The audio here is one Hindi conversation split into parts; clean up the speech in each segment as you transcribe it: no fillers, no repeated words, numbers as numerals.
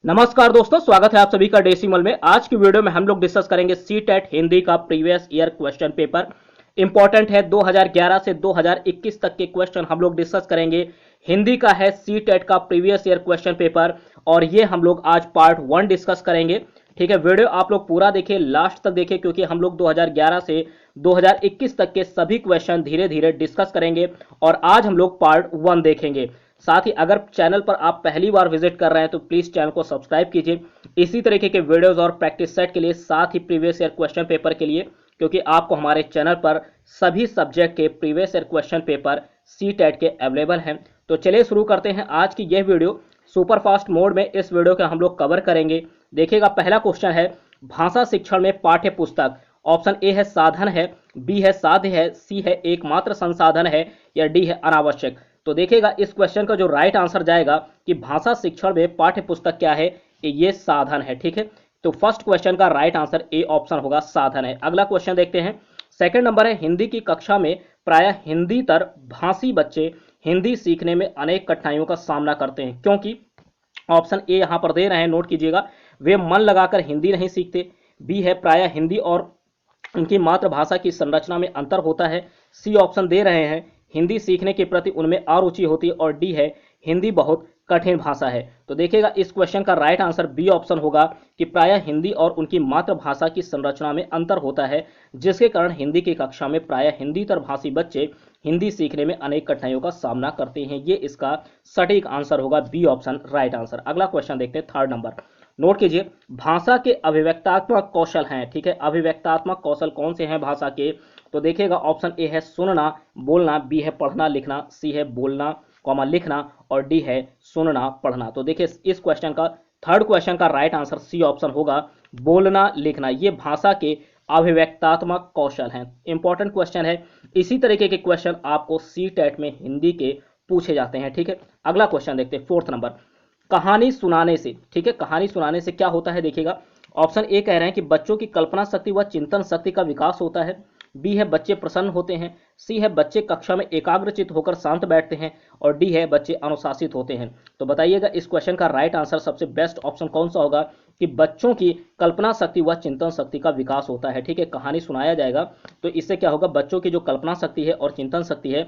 नमस्कार दोस्तों, स्वागत है आप सभी का डेसिमल में। आज की वीडियो में हम लोग डिस्कस करेंगे सीटेट हिंदी का previous year question paper. Important है, 2011 से 2021 तक के क्वेश्चन हम लोग डिस्कस करेंगे। हिंदी का है सीटेट का प्रीवियस ईयर क्वेश्चन पेपर और ये हम लोग आज पार्ट 1 डिस्कस करेंगे। ठीक है, वीडियो आप लोग पूरा देखिए, लास्ट तक देखिए, क्योंकि हम लोग 2011 से 2021 तक के सभी क्वेश्चन धीरे धीरे डिस्कस करेंगे और आज हम लोग पार्ट 1 देखेंगे। साथ ही अगर चैनल पर आप पहली बार विजिट कर रहे हैं तो प्लीज चैनल को सब्सक्राइब कीजिए इसी तरीके के वीडियोस और प्रैक्टिस सेट के लिए, साथ ही प्रीवियस ईयर क्वेश्चन पेपर के लिए, क्योंकि आपको हमारे चैनल पर सभी सब्जेक्ट के previous year question paper CTET के अवेलेबल हैं। तो चलिए शुरू करते हैं आज की यह वीडियो। सुपर फास्ट मोड में इस वीडियो को हम लोग कवर करेंगे। देखिएगा, पहला क्वेश्चन है भाषा शिक्षण में पाठ्य पुस्तक। ऑप्शन ए है साधन है, बी है साध्य है, सी है एकमात्र संसाधन है, या डी है अनावश्यक। तो देखिएगा, इस क्वेश्चन का जो राइट आंसर जाएगा कि भाषा शिक्षण में पाठ्य पुस्तक क्या है, ये साधन है। ठीक है, तो फर्स्ट क्वेश्चन का राइट आंसर ए ऑप्शन होगा, साधन है। अगला क्वेश्चन देखते हैं। सेकंड नंबर है, हिंदी की कक्षा में प्रायः हिंदीतर भाषी बच्चे हिंदी सीखने में अनेक कठिनाइयों का सामना करते हैं, क्योंकि ऑप्शन ए यहां पर दे रहे हैं, नोट कीजिएगा, वे मन लगाकर हिंदी नहीं सीखते। बी है प्रायः हिंदी और उनकी मातृभाषा की संरचना में अंतर होता है। सी ऑप्शन दे रहे हैं, हिंदी सीखने के प्रति उनमें अरुचि होती है। और डी है, हिंदी बहुत कठिन भाषा है। तो देखिएगा, इस क्वेश्चन का राइट आंसर बी ऑप्शन होगा कि प्रायः हिंदी और उनकी मातृभाषा की संरचना में अंतर होता है, जिसके कारण हिंदी की कक्षा में प्रायः हिंदीतर भाषी बच्चे हिंदी सीखने में अनेक कठिनाइयों का सामना करते हैं। ये इसका सटीक आंसर होगा, बी ऑप्शन राइट आंसर। अगला क्वेश्चन देखते हैं, थर्ड नंबर। नोट कीजिए, भाषा के अभिव्यक्तात्मक कौशल हैं। ठीक है, अभिव्यक्तात्मक कौशल कौन से हैं भाषा के? तो देखिएगा, ऑप्शन ए है सुनना बोलना, बी है पढ़ना लिखना, सी है बोलना कॉमा लिखना, और डी है सुनना पढ़ना। तो देखिए, इस क्वेश्चन का थर्ड क्वेश्चन का राइट आंसर सी ऑप्शन होगा, बोलना लिखना। ये भाषा के अभिव्यक्तात्मक कौशल हैं। इंपॉर्टेंट क्वेश्चन है, इसी तरीके के क्वेश्चन आपको सी टेट में हिंदी के पूछे जाते हैं। ठीक है, अगला क्वेश्चन देखते हैं, फोर्थ नंबर। कहानी सुनाने से, ठीक है, कहानी सुनाने से क्या होता है? देखिएगा, ऑप्शन ए कह रहे हैं कि बच्चों की कल्पना शक्ति व चिंतन शक्ति का विकास होता है। बी है बच्चे प्रसन्न होते हैं, सी है बच्चे कक्षा में एकाग्रचित होकर शांत बैठते हैं, और डी है बच्चे अनुशासित होते हैं। तो बताइएगा, इस क्वेश्चन का राइट आंसर सबसे बेस्ट ऑप्शन कौन सा होगा कि बच्चों की कल्पना शक्ति व चिंतन शक्ति का विकास होता है। ठीक है, कहानी सुनाया जाएगा तो इससे क्या होगा, बच्चों की जो कल्पना शक्ति है और चिंतन शक्ति है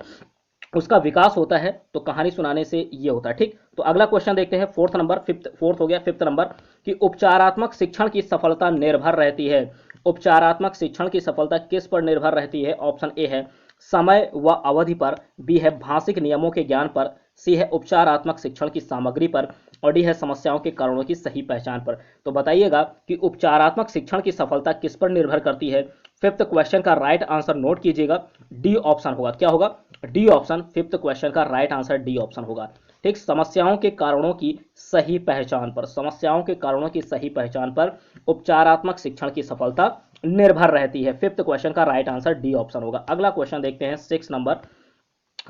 उसका विकास होता है। तो कहानी सुनाने से ये होता है। ठीक, तो अगला क्वेश्चन देखते हैं, फोर्थ नंबर, फोर्थ हो गया, फिफ्थ नंबर, कि उपचारात्मक शिक्षण की सफलता निर्भर रहती है। उपचारात्मक शिक्षण की सफलता किस पर निर्भर रहती है? ऑप्शन ए है समय व अवधि पर, बी है भाषिक नियमों के ज्ञान पर, सी है उपचारात्मक शिक्षण की सामग्री पर, और डी है समस्याओं के कारणों की सही पहचान पर। तो बताइएगा कि उपचारात्मक शिक्षण की सफलता किस पर निर्भर करती है? फिफ्थ क्वेश्चन का राइट आंसर नोट कीजिएगा, डी ऑप्शन होगा। क्या होगा? D option. फिफ्थ क्वेश्चन का राइट आंसर डी ऑप्शन होगा। ठीक, समस्याओं के कारणों की सही पहचान पर, समस्याओं के कारणों की सही पहचान पर उपचारात्मक शिक्षण की सफलता निर्भर रहती है। फिफ्थ क्वेश्चन का राइट आंसर डी ऑप्शन होगा। अगला क्वेश्चन देखते हैं, सिक्स नंबर,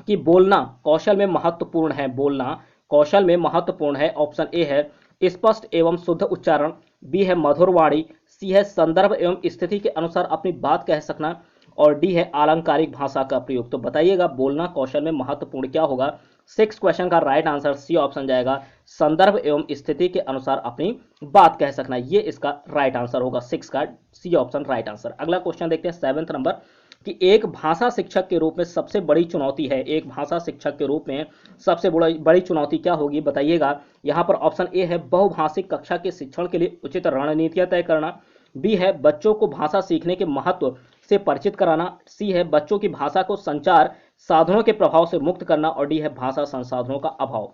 कि बोलना कौशल में महत्वपूर्ण है। बोलना कौशल में महत्वपूर्ण है। ऑप्शन ए है स्पष्ट एवं शुद्ध उच्चारण, बी है मधुर वाणी, सी है संदर्भ एवं स्थिति के अनुसार अपनी बात कह सकना, और डी है आलंकारिक भाषा का प्रयोग। तो बताइएगा, बोलना कौशल में महत्वपूर्ण क्या होगा? सिक्स क्वेश्चन का राइट आंसर सी ऑप्शन जाएगा, संदर्भ एवं स्थिति के अनुसार अपनी बात कह सकना। ये इसका राइट आंसर होगा, सिक्स का सी ऑप्शन राइट आंसर। अगला क्वेश्चन देखते हैं, सेवेंथ नंबर, कि एक भाषा शिक्षक के रूप में सबसे बड़ी चुनौती है। एक भाषा शिक्षक के रूप में सबसे बड़ी चुनौती क्या होगी? बताइएगा, यहां पर ऑप्शन ए है बहुभाषिक कक्षा के शिक्षण के लिए उचित रणनीतियां तय करना, बी है बच्चों को भाषा सीखने के महत्व से परिचित कराना, सी है बच्चों की भाषा को संचार साधनों के प्रभाव से मुक्त करना, और डी है भाषा संसाधनों का अभाव।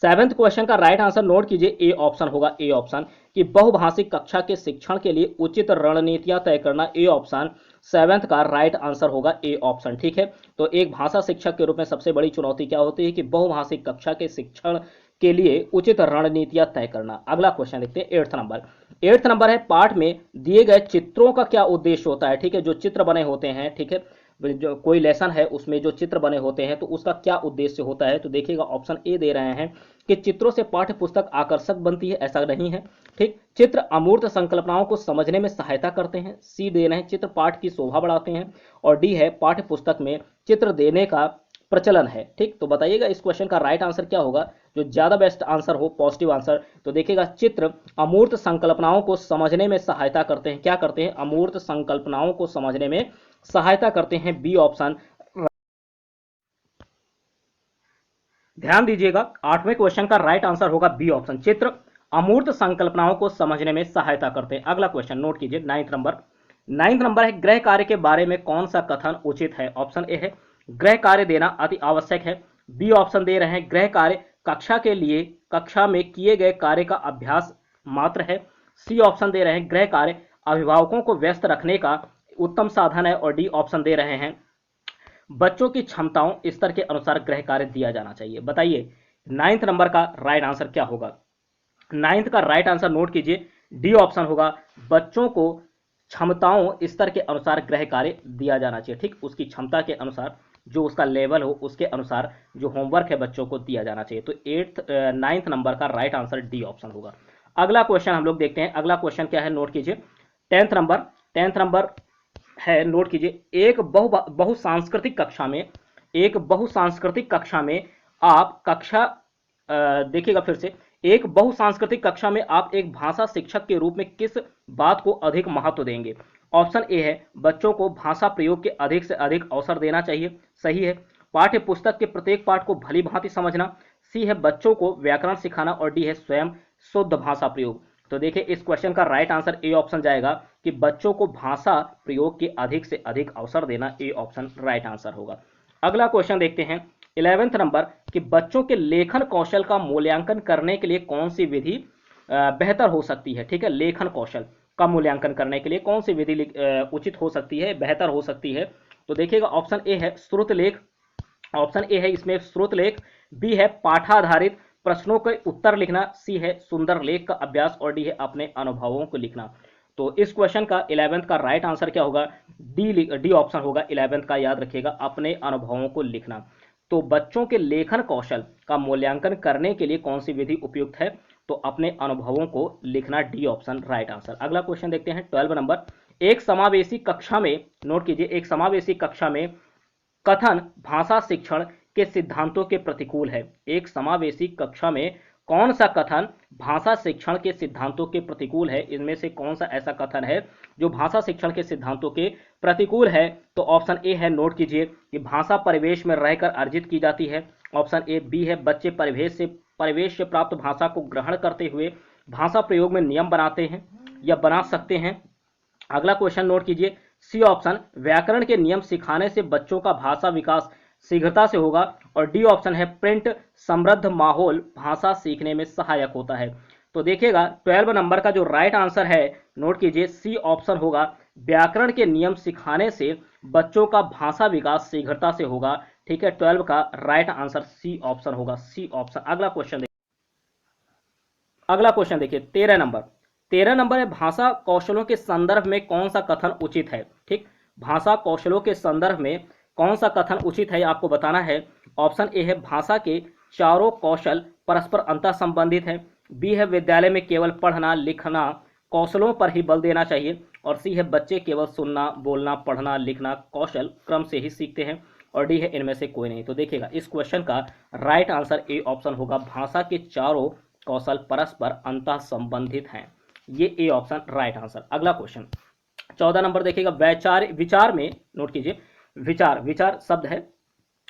सेवेंथ क्वेश्चन का राइट आंसर नोट कीजिए, ए ऑप्शन होगा, ए ऑप्शन, कि बहुभाषिक कक्षा के शिक्षण के लिए उचित रणनीतियां तय करना। ए ऑप्शन सेवेंथ का राइट आंसर होगा, ए ऑप्शन। ठीक है, तो एक भाषा शिक्षक के रूप में सबसे बड़ी चुनौती क्या होती है कि बहुभाषिक कक्षा के शिक्षण के लिए उचित रणनीतियां तय करना। अगला क्वेश्चन देखते हैं, एट्थ नंबर। एट्थ नंबर है, पाठ में दिए गए चित्रों का क्या उद्देश्य होता है? ठीक है, जो चित्र बने होते हैं, ठीक है, जो कोई लेसन है उसमें जो चित्र बने होते हैं तो उसका क्या उद्देश्य होता है? तो देखिएगा, ऑप्शन ए दे रहे हैं कि चित्रों से पाठ्य पुस्तक आकर्षक बनती है। ऐसा नहीं है। ठीक, चित्र अमूर्त संकल्पनाओं को समझने में सहायता करते हैं। सी दे रहे हैं, चित्र पाठ की शोभा बढ़ाते हैं, और डी है पाठ्य पुस्तक में चित्र देने का प्रचलन है। ठीक, तो बताइएगा इस क्वेश्चन का राइट आंसर क्या होगा, जो ज्यादा बेस्ट आंसर हो, पॉजिटिव आंसर। तो देखिएगा, चित्र अमूर्त संकल्पनाओं को समझने में सहायता करते हैं। क्या करते हैं? अमूर्त संकल्पनाओं को समझने में सहायता करते हैं। B option. ध्यान दीजिएगा, 8वें क्वेश्चन का राइट आंसर होगा बी ऑप्शन, चित्र अमूर्त संकल्पनाओं को समझने में सहायता करते हैं। अगला क्वेश्चन नोट कीजिए, 9 नंबर है, गृह कार्य के बारे में कौन सा कथन उचित है? ऑप्शन ए है गृह कार्य देना अति आवश्यक है। बी ऑप्शन दे रहे हैं गृह कार्य कक्षा में किए गए कार्य का अभ्यास मात्र है। सी ऑप्शन दे रहे हैं गृह कार्य अभिभावकों को व्यस्त रखने का उत्तम साधन है। और डी ऑप्शन दे रहे हैं बच्चों की क्षमताओं स्तर के अनुसार गृह कार्य दिया जाना चाहिए। बताइए 9 नंबर का राइट आंसर क्या होगा? 9 का राइट आंसर नोट कीजिए, डी ऑप्शन होगा, बच्चों को क्षमताओं स्तर के अनुसार गृह कार्य दिया जाना चाहिए। ठीक, उसकी क्षमता के अनुसार, जो उसका लेवल हो उसके अनुसार जो होमवर्क है बच्चों को दिया जाना चाहिए। तो 9 नंबर का राइट आंसर डी ऑप्शन होगा। अगला क्वेश्चन हम लोग देखते हैं। अगला क्वेश्चन क्या है, नोट कीजिए, 10th नंबर है, नोट कीजिए, एक बहुसांस्कृतिक कक्षा में आप देखिएगा फिर से, एक बहुसांस्कृतिक कक्षा में आप एक भाषा शिक्षक के रूप में किस बात को अधिक महत्व देंगे? ऑप्शन ए है बच्चों को भाषा प्रयोग के अधिक से अधिक अवसर देना चाहिए, सही है। पाठ्य पुस्तक के प्रत्येक पाठ को भली भांति समझना, सी है बच्चों को व्याकरण सिखाना, और डी है स्वयं शुद्ध भाषा प्रयोग। तो देखिए इस क्वेश्चन का राइट आंसर ए ऑप्शन जाएगा कि बच्चों को भाषा प्रयोग के अधिक से अधिक अवसर देना, ए ऑप्शन राइट आंसर होगा। अगला क्वेश्चन देखते हैं 11th नंबर कि बच्चों के लेखन कौशल का मूल्यांकन करने के लिए कौन सी विधि बेहतर हो सकती है? ठीक है, लेखन कौशल का मूल्यांकन करने के लिए कौन सी विधि उचित हो सकती है, बेहतर हो सकती है? तो देखिएगा ऑप्शन ए है श्रुत लेख, ऑप्शन ए है इसमें श्रुत लेख, बी है पाठाधारित प्रश्नों के उत्तर लिखना, सी है सुंदर लेख का अभ्यास, और डी है अपने अनुभवों को लिखना। तो इस क्वेश्चन का 11th का राइट आंसर क्या होगा? डी ऑप्शन होगा 11th का, याद रखिएगा, अपने अनुभवों को लिखना। तो बच्चों के लेखन कौशल का मूल्यांकन करने के लिए कौन सी विधि उपयुक्त है? तो अपने अनुभवों को लिखना, डी ऑप्शन राइट आंसर। अगला क्वेश्चन देखते हैं 12 नंबर, एक समावेशी कक्षा में, नोट कीजिए, एक समावेशी कक्षा में कथन भाषा शिक्षण के सिद्धांतों के प्रतिकूल है। एक समावेशी कक्षा में कौन सा कथन भाषा शिक्षण के सिद्धांतों के प्रतिकूल है? इनमें से कौन सा ऐसा कथन है जो भाषा शिक्षण के सिद्धांतों के प्रतिकूल है? तो ऑप्शन ए है, नोट कीजिए, कि भाषा परिवेश में रहकर अर्जित की जाती है। Option A. बी है बच्चे परिवेश से प्राप्त भाषा को ग्रहण करते हुए भाषा प्रयोग में नियम बनाते हैं या बना सकते हैं। अगला क्वेश्चन नोट कीजिए, सी ऑप्शन, व्याकरण के नियम सिखाने से बच्चों का भाषा विकास शीघ्रता से होगा, और डी ऑप्शन है प्रिंट समृद्ध माहौल भाषा सीखने में सहायक होता है। तो देखिएगा 12 नंबर का जो राइट आंसर है, नोट कीजिए, सी ऑप्शन होगा, व्याकरण के नियम सिखाने से बच्चों का भाषा विकास शीघ्रता से होगा। ठीक है, 12 का राइट आंसर सी ऑप्शन होगा, सी ऑप्शन। अगला क्वेश्चन देखिए 13 नंबर है, भाषा कौशलों के संदर्भ में कौन सा कथन उचित है? ठीक, भाषा कौशलों के संदर्भ में कौन सा कथन उचित है आपको बताना है। ऑप्शन ए है भाषा के चारों कौशल परस्पर अंतर संबंधित है, बी है विद्यालय में केवल पढ़ना लिखना कौशलों पर ही बल देना चाहिए, और सी है बच्चे केवल सुनना बोलना पढ़ना लिखना कौशल क्रम से ही सीखते हैं, और डी है इनमें से कोई नहीं। तो देखिएगा इस क्वेश्चन का राइट आंसर ए ऑप्शन होगा, भाषा के चारों कौशल परस्पर अंतर संबंधित हैं, ये ए ऑप्शन राइट आंसर। अगला क्वेश्चन 14 नंबर देखिएगा, विचार में, नोट कीजिए, विचार शब्द है,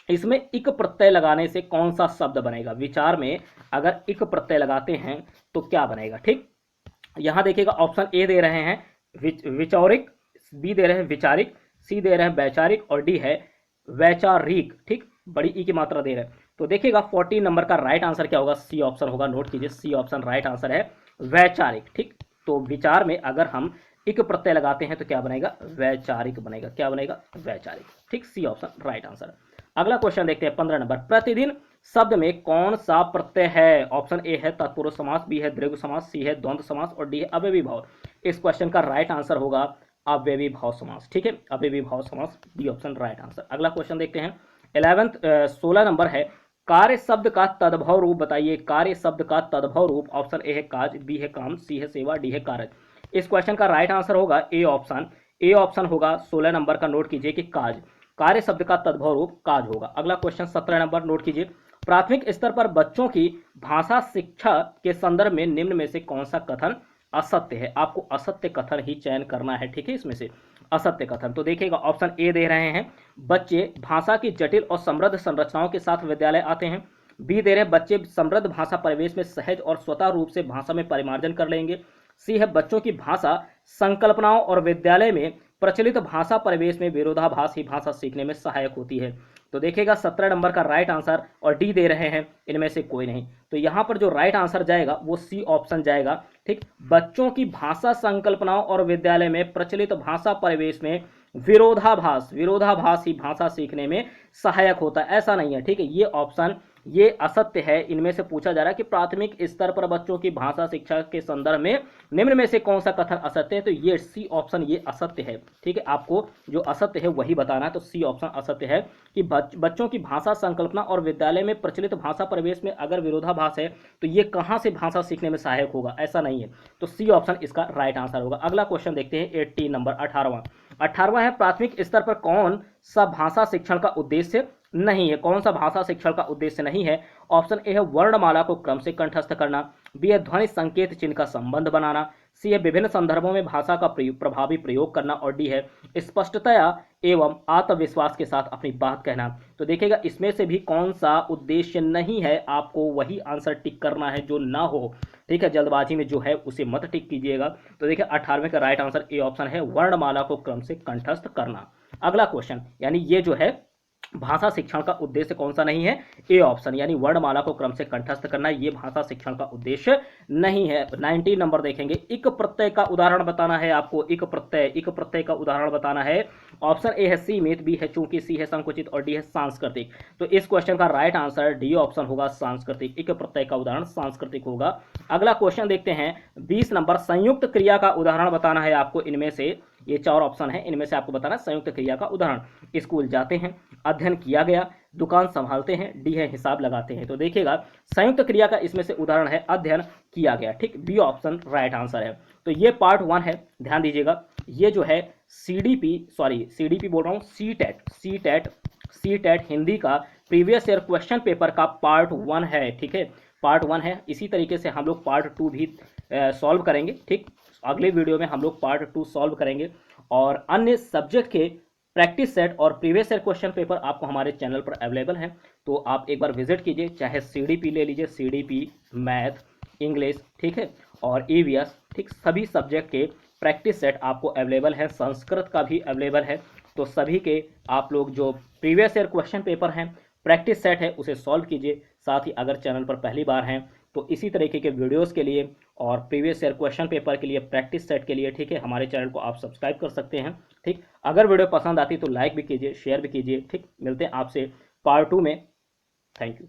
इसमें इक प्रत्यय लगाने से कौन सा शब्द बनेगा? विचार में अगर इक प्रत्यय लगाते हैं तो क्या बनेगा? ठीक, यहां देखिएगा ऑप्शन ए दे रहे हैं विचौरिक, बी दे रहे हैं विचारिक, सी दे रहे हैं वैचारिक, और डी है वैचारिक। ठीक, बड़ी ई की मात्रा दे रहे हैं। तो देखिएगा 14 नंबर का राइट आंसर क्या होगा? सी ऑप्शन होगा, नोट कीजिए, सी ऑप्शन राइट आंसर है, वैचारिक। ठीक, तो विचार में अगर हम इक प्रत्यय लगाते हैं तो क्या बनेगा? वैचारिक बनेगा। क्या बनेगा? वैचारिक। ठीक, सी ऑप्शन राइट आंसर। अगला क्वेश्चन देखते हैं 15 नंबर, प्रतिदिन शब्द में कौन सा प्रत्यय है? ऑप्शन ए है तत्पुरुष समास, बी है दीर्घ समास, सी है द्वंद्व समास, और डी है अव्ययी भाव। इस क्वेश्चन का राइट आंसर होगा अव्ययी भाव समास। ठीक है, अव्ययी भाव समास, डी ऑप्शन राइट आंसर। अगला क्वेश्चन देखते हैं 16 नंबर है, कार्य शब्द का तद्भव रूप बताइए। कार्य शब्द का तद्भव रूप, ऑप्शन ए है काज, बी है काम, सी है सेवा, डी है कारज। इस क्वेश्चन का राइट आंसर होगा ए ऑप्शन होगा 16 नंबर का, नोट कीजिए कि काज। कार्य शब्द का तद्भव रूप काज होगा। अगला क्वेश्चन 17 नंबर नोट कीजिए। प्राथमिक स्तर पर बच्चों की भाषा शिक्षा के संदर्भ में निम्न में से कौन सा कथन असत्य है? आपको असत्य कथन ही चयन करना है, ठीक है। इसमें से असत्य कथन तो देखिएगा, ऑप्शन ए दे रहे हैं, बच्चे भाषा की जटिल और समृद्ध संरचनाओं के साथ विद्यालय आते हैं। बी दे रहे हैं, बच्चे समृद्ध भाषा परिवेश में सहज और स्वतः रूप से भाषा में परिमार्जन कर लेंगे। सी है, बच्चों की भाषा संकल्पनाओं और विद्यालय में प्रचलित भाषा परिवेश में विरोधाभास ही भाषा सीखने में सहायक होती है। तो देखिएगा 17 नंबर का राइट आंसर, और डी दे रहे हैं इनमें से कोई नहीं। तो यहाँ पर जो राइट आंसर जाएगा वो सी ऑप्शन जाएगा, ठीक। बच्चों की भाषा संकल्पनाओं और विद्यालय में प्रचलित भाषा परिवेश में विरोधाभास ही भाषा सीखने में सहायक होता है, ऐसा नहीं है, ठीक है। ये ऑप्शन ये असत्य है। इनमें से पूछा जा रहा है कि प्राथमिक स्तर पर बच्चों की भाषा शिक्षा के संदर्भ में निम्न में से कौन सा कथन असत्य है, तो ये सी ऑप्शन ये असत्य है, ठीक है। आपको जो असत्य है वही बताना है, तो सी ऑप्शन असत्य है कि बच्चों की भाषा संकल्पना और विद्यालय में प्रचलित भाषा परिवेश में अगर विरोधाभास है तो ये कहां से भाषा सीखने में सहायक होगा, ऐसा नहीं है। तो सी ऑप्शन इसका राइट आंसर होगा। अगला क्वेश्चन देखते हैं 18 नंबर 18वां है, प्राथमिक स्तर पर कौन सा भाषा शिक्षण का उद्देश्य नहीं है? कौन सा भाषा शिक्षण का उद्देश्य नहीं है? ऑप्शन ए है वर्णमाला को क्रम से कंठस्थ करना, बी है ध्वनि संकेत चिन्ह का संबंध बनाना, सी है विभिन्न संदर्भों में भाषा का प्रभावी प्रयोग करना, और डी है स्पष्टता एवं आत्मविश्वास के साथ अपनी बात कहना। तो देखिएगा इसमें से भी कौन सा उद्देश्य नहीं है, आपको वही आंसर टिक करना है जो ना हो, ठीक है। जल्दबाजी में जो है उसे मत टिक कीजिएगा। तो देखिए 18वें का राइट आंसर ए ऑप्शन है, वर्णमाला को क्रम से कंठस्थ करना। अगला क्वेश्चन, यानी ये जो है भाषा शिक्षण का उद्देश्य कौन सा नहीं है? ए ऑप्शन, यानी वर्णमाला को क्रम से कंठस्थ करना, ये भाषा शिक्षण का उद्देश्य नहीं है। 19 नंबर देखेंगे, इक प्रत्यय का उदाहरण बताना है आपको। इक प्रत्यय का उदाहरण बताना है। ऑप्शन ए है सीमित, बी है चूंकि, सी है संकुचित और डी है सांस्कृतिक। तो इस क्वेश्चन का राइट आंसर डी ऑप्शन होगा, सांस्कृतिक। इक प्रत्यय का उदाहरण सांस्कृतिक होगा। अगला क्वेश्चन देखते हैं 20 नंबर, संयुक्त क्रिया का उदाहरण बताना है आपको। इनमें से ये 4 ऑप्शन है, इनमें से आपको बताना संयुक्त क्रिया का उदाहरण। स्कूल जाते हैं, अध्ययन किया गया, दुकान संभालते हैं, डी है हिसाब लगाते हैं। तो देखिएगा संयुक्त क्रिया का इसमें से उदाहरण है अध्ययन किया गया, ठीक। बी ऑप्शन राइट आंसर है। तो ये पार्ट 1 है, ध्यान दीजिएगा। ये जो है सीडीपी बोल रहा हूँ, सीटेट हिंदी का प्रीवियस ईयर क्वेश्चन पेपर का पार्ट 1 है, ठीक है। पार्ट 1 है। इसी तरीके से हम लोग पार्ट 2 भी सॉल्व करेंगे, ठीक। अगले वीडियो में हम लोग पार्ट 2 सॉल्व करेंगे, और अन्य सब्जेक्ट के प्रैक्टिस सेट और प्रीवियस ईयर क्वेश्चन पेपर आपको हमारे चैनल पर अवेलेबल हैं। तो आप एक बार विजिट कीजिए, चाहे सीडीपी ले लीजिए, सीडीपी, मैथ, इंग्लिश, ठीक है, और ईवीएस, ठीक। सभी सब्जेक्ट के प्रैक्टिस सेट आपको अवेलेबल है, संस्कृत का भी अवेलेबल है। तो सभी के आप लोग जो प्रीवियस ईयर क्वेश्चन पेपर हैं, प्रैक्टिस सेट है, उसे सॉल्व कीजिए। साथ ही अगर चैनल पर पहली बार हैं तो इसी तरीके के वीडियोस के लिए और प्रीवियस ईयर क्वेश्चन पेपर के लिए, प्रैक्टिस सेट के लिए, ठीक है, हमारे चैनल को आप सब्सक्राइब कर सकते हैं, ठीक। अगर वीडियो पसंद आती तो लाइक भी कीजिए, शेयर भी कीजिए, ठीक। मिलते हैं आपसे पार्ट 2 में। Thank you.